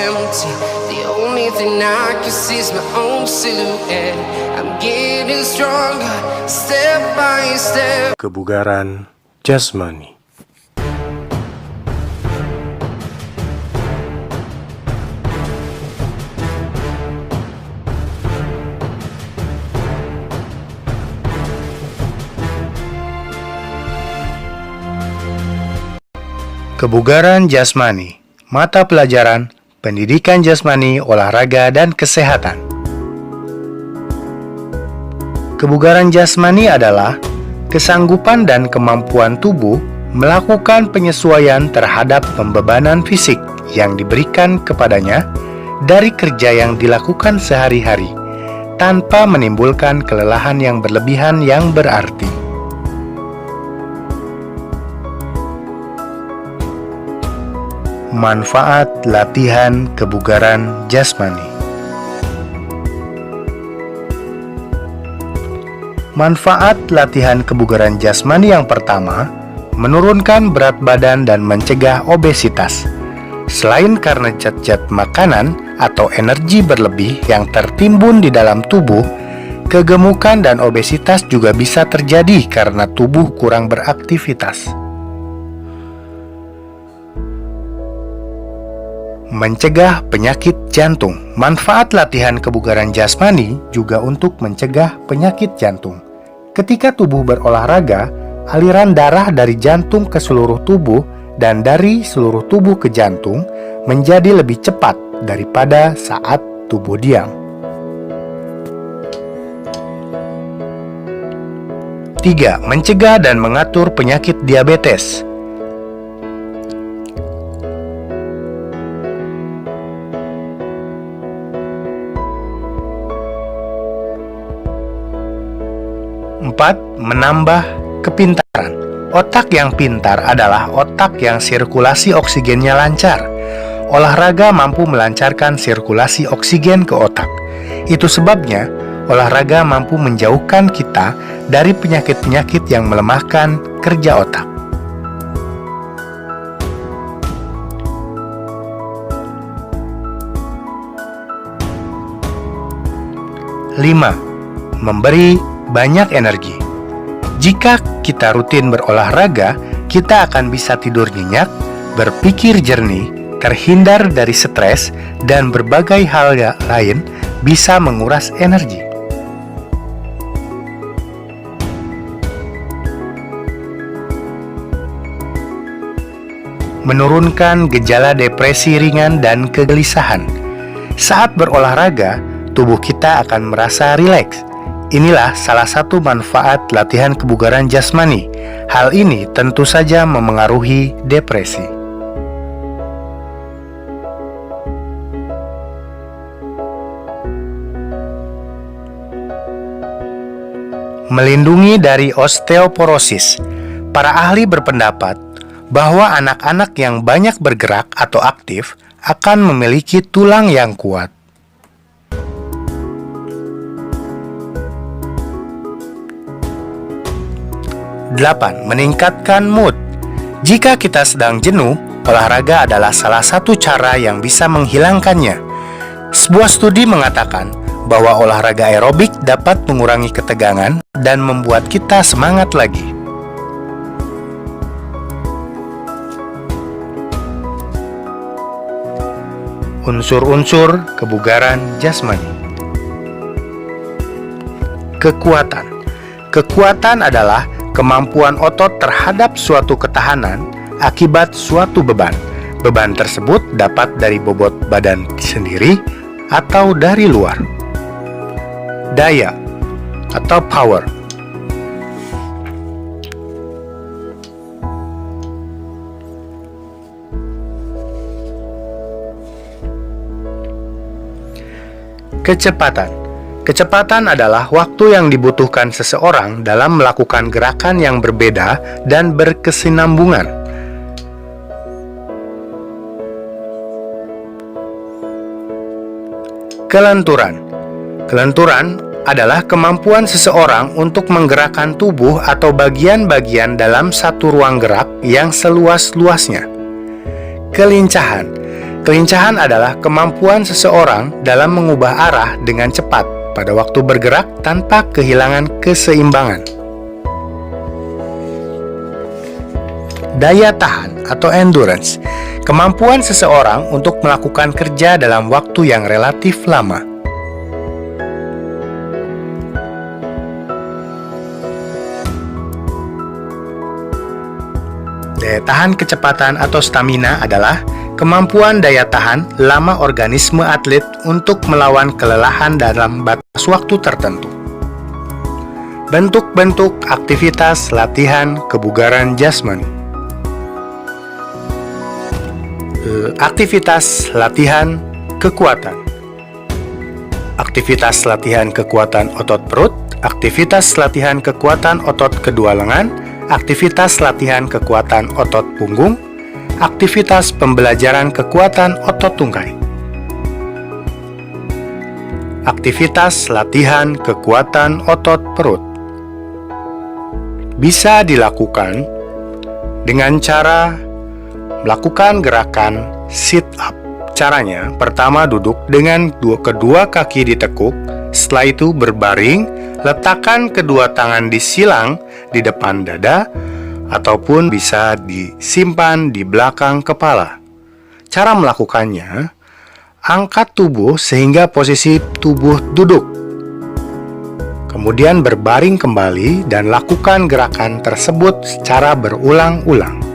empty. The only thing I can see is my own silhouette. I'm getting stronger, step by step. Kebugaran jasmani. Kebugaran jasmani, mata pelajaran, pendidikan jasmani, olahraga, dan kesehatan. Kebugaran jasmani adalah kesanggupan dan kemampuan tubuh melakukan penyesuaian terhadap pembebanan fisik yang diberikan kepadanya dari kerja yang dilakukan sehari-hari, tanpa menimbulkan kelelahan yang berlebihan yang berarti. Manfaat latihan kebugaran jasmani. Manfaat latihan kebugaran jasmani yang pertama, menurunkan berat badan dan mencegah obesitas. Selain karena zat-zat makanan atau energi berlebih yang tertimbun di dalam tubuh, kegemukan dan obesitas juga bisa terjadi karena tubuh kurang beraktivitas. Mencegah penyakit jantung. Manfaat latihan kebugaran jasmani juga untuk mencegah penyakit jantung. Ketika tubuh berolahraga, aliran darah dari jantung ke seluruh tubuh dan dari seluruh tubuh ke jantung menjadi lebih cepat daripada saat tubuh diam. 3. Mencegah dan mengatur penyakit diabetes. Menambah kepintaran. Otak yang pintar adalah otak yang sirkulasi oksigennya lancar. Olahraga mampu melancarkan sirkulasi oksigen ke otak. Itu sebabnya olahraga mampu menjauhkan kita dari penyakit-penyakit yang melemahkan kerja otak. 5. Memberi banyak energi. Jika kita rutin berolahraga, kita akan bisa tidur nyenyak, berpikir jernih, terhindar dari stres, dan berbagai hal lain bisa menguras energi. Menurunkan gejala depresi ringan dan kegelisahan. Saat berolahraga, tubuh kita akan merasa rileks. Inilah salah satu manfaat latihan kebugaran jasmani. Hal ini tentu saja memengaruhi depresi. Melindungi dari osteoporosis. Para ahli berpendapat bahwa anak-anak yang banyak bergerak atau aktif akan memiliki tulang yang kuat. 8. Meningkatkan mood. Jika kita sedang jenuh, olahraga adalah salah satu cara yang bisa menghilangkannya. Sebuah studi mengatakan bahwa olahraga aerobik dapat mengurangi ketegangan dan membuat kita semangat lagi. Unsur-unsur kebugaran jasmani. Kekuatan. Kekuatan adalah kemampuan otot terhadap suatu ketahanan akibat suatu beban. Beban tersebut dapat dari bobot badan sendiri atau dari luar. Daya atau power. Kecepatan. Kecepatan adalah waktu yang dibutuhkan seseorang dalam melakukan gerakan yang berbeda dan berkesinambungan. Kelenturan. Kelenturan adalah kemampuan seseorang untuk menggerakkan tubuh atau bagian-bagian dalam satu ruang gerak yang seluas-luasnya. Kelincahan. Kelincahan adalah kemampuan seseorang dalam mengubah arah dengan cepat pada waktu bergerak tanpa kehilangan keseimbangan. Daya tahan atau endurance, kemampuan seseorang untuk melakukan kerja dalam waktu yang relatif lama. Daya tahan kecepatan atau stamina adalah kemampuan daya tahan lama organisme atlet untuk melawan kelelahan dalam batas waktu tertentu. Bentuk-bentuk aktivitas latihan kebugaran jasmani. Aktivitas latihan kekuatan. Aktivitas latihan kekuatan otot perut, aktivitas latihan kekuatan otot kedua lengan, aktivitas latihan kekuatan otot punggung, aktivitas pembelajaran kekuatan otot tungkai. Aktivitas latihan kekuatan otot perut bisa dilakukan dengan cara melakukan gerakan sit up. Caranya, pertama duduk dengan kedua kaki ditekuk, setelah itu berbaring, letakkan kedua tangan disilang di depan dada, ataupun bisa disimpan di belakang kepala. Cara melakukannya, angkat tubuh sehingga posisi tubuh duduk. Kemudian berbaring kembali dan lakukan gerakan tersebut secara berulang-ulang.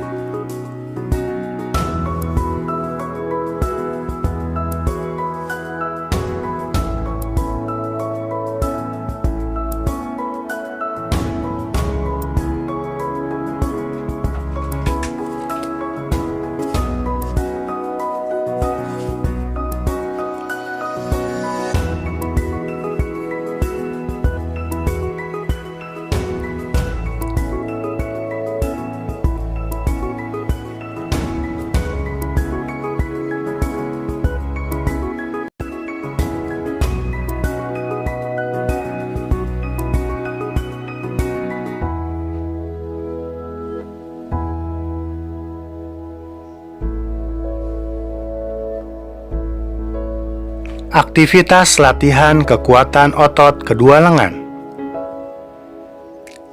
Aktivitas latihan kekuatan otot kedua lengan.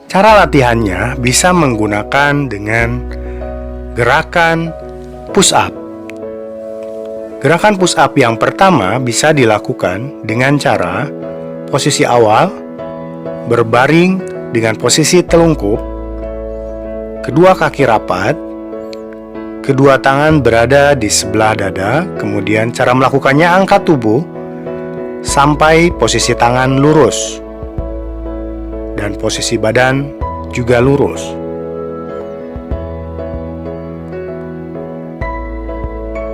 Cara latihannya bisa menggunakan dengan gerakan push up. Gerakan push up yang pertama bisa dilakukan dengan cara posisi awal berbaring dengan posisi telungkup, kedua kaki rapat, kedua tangan berada di sebelah dada. Kemudian cara melakukannya, angkat tubuh sampai posisi tangan lurus dan posisi badan juga lurus.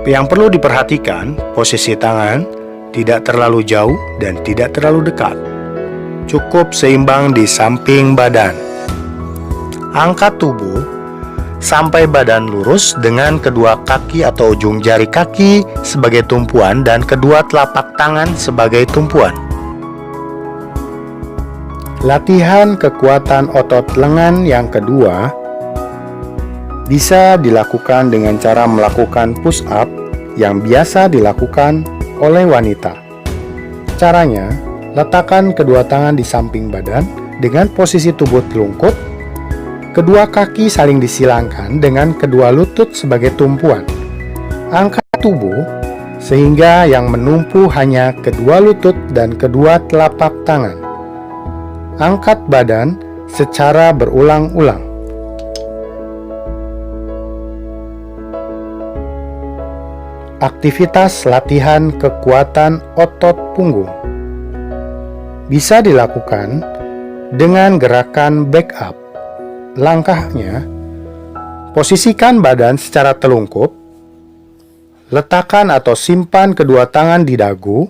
Yang perlu diperhatikan, posisi tangan tidak terlalu jauh dan tidak terlalu dekat. Cukup seimbang di samping badan. Angkat tubuh sampai badan lurus dengan kedua kaki atau ujung jari kaki sebagai tumpuan dan kedua telapak tangan sebagai tumpuan. Latihan kekuatan otot lengan yang kedua bisa dilakukan dengan cara melakukan push up yang biasa dilakukan oleh wanita. Caranya, letakkan kedua tangan di samping badan dengan posisi tubuh telungkup. Kedua kaki saling disilangkan dengan kedua lutut sebagai tumpuan. Angkat tubuh sehingga yang menumpu hanya kedua lutut dan kedua telapak tangan. Angkat badan secara berulang-ulang. Aktivitas latihan kekuatan otot punggung bisa dilakukan dengan gerakan back up. Langkahnya, posisikan badan secara telungkup, letakkan atau simpan kedua tangan di dagu,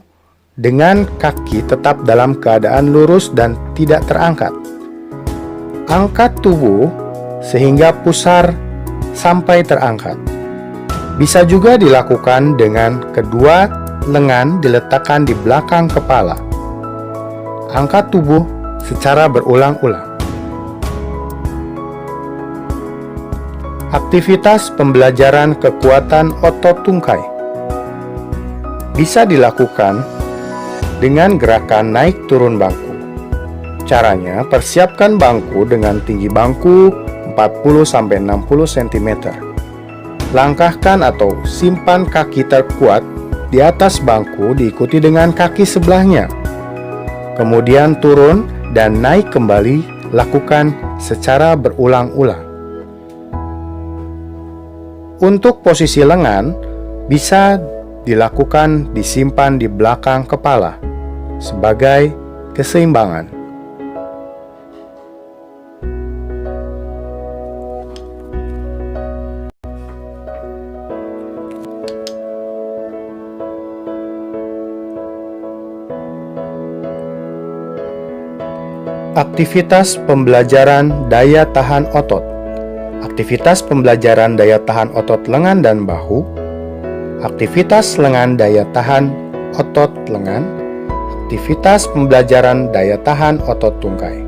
dengan kaki tetap dalam keadaan lurus dan tidak terangkat. Angkat tubuh sehingga pusar sampai terangkat. Bisa juga dilakukan dengan kedua lengan diletakkan di belakang kepala. Angkat tubuh secara berulang-ulang. Aktivitas pembelajaran kekuatan otot tungkai. bisa dilakukan dengan gerakan naik turun bangku. Caranya, persiapkan bangku dengan tinggi bangku 40-60 cm. Langkahkan atau simpan kaki terkuat di atas bangku diikuti dengan kaki sebelahnya. Kemudian turun dan naik kembali, lakukan secara berulang-ulang. Untuk posisi lengan, bisa dilakukan disimpan di belakang kepala sebagai keseimbangan. Aktivitas pembelajaran daya tahan otot. Aktivitas pembelajaran daya tahan otot lengan dan bahu. Aktivitas lengan daya tahan otot lengan. Aktivitas pembelajaran daya tahan otot tungkai.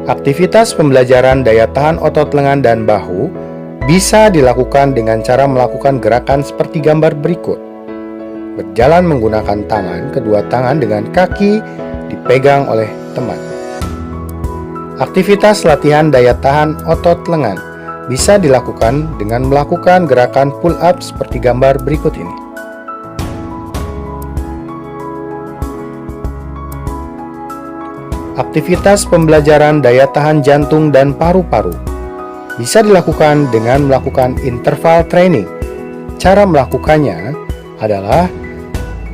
Aktivitas pembelajaran daya tahan otot lengan dan bahu bisa dilakukan dengan cara melakukan gerakan seperti gambar berikut. Berjalan menggunakan tangan, kedua tangan dengan kaki dipegang oleh teman. Aktivitas latihan daya tahan otot lengan bisa dilakukan dengan melakukan gerakan pull up seperti gambar berikut ini. Aktivitas pembelajaran daya tahan jantung dan paru-paru bisa dilakukan dengan melakukan interval training. Cara melakukannya adalah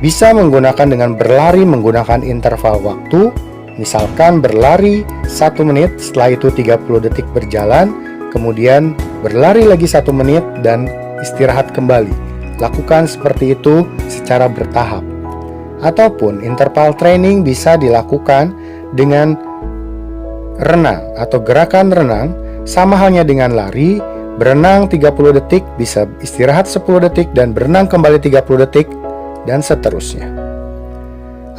bisa menggunakan dengan berlari menggunakan interval waktu, misalkan berlari 1 menit, setelah itu 30 detik berjalan, kemudian berlari lagi 1 menit dan istirahat kembali. Lakukan seperti itu secara bertahap. Ataupun interval training bisa dilakukan dengan renang atau gerakan renang, sama halnya dengan lari, berenang 30 detik, bisa istirahat 10 detik dan berenang kembali 30 detik, dan seterusnya.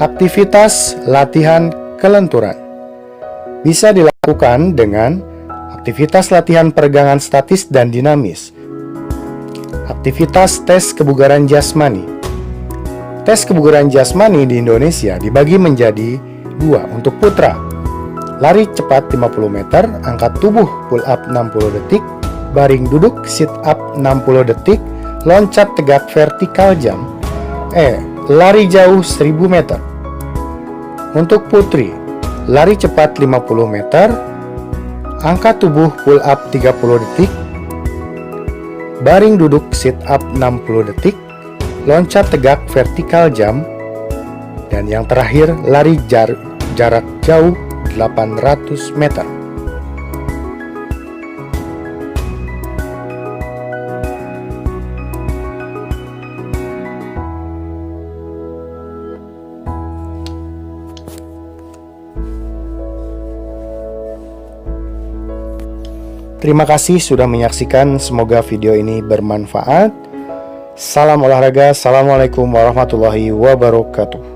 Aktivitas latihan kelenturan bisa dilakukan dengan aktivitas latihan peregangan statis dan dinamis. Aktivitas tes kebugaran jasmani. Tes kebugaran jasmani di Indonesia dibagi menjadi 2 untuk putra. Lari cepat 50 meter, angkat tubuh pull up 60 detik, baring duduk sit up 60 detik, loncat tegak vertikal jam. Lari jauh 1000 meter. Untuk putri, lari cepat 50 meter, angkat tubuh pull up 30 detik, baring duduk sit up 60 detik, loncat tegak vertikal jam, dan yang terakhir lari jarak jauh 800 meter. Terima kasih sudah menyaksikan, semoga video ini bermanfaat. Salam olahraga, assalamualaikum warahmatullahi wabarakatuh.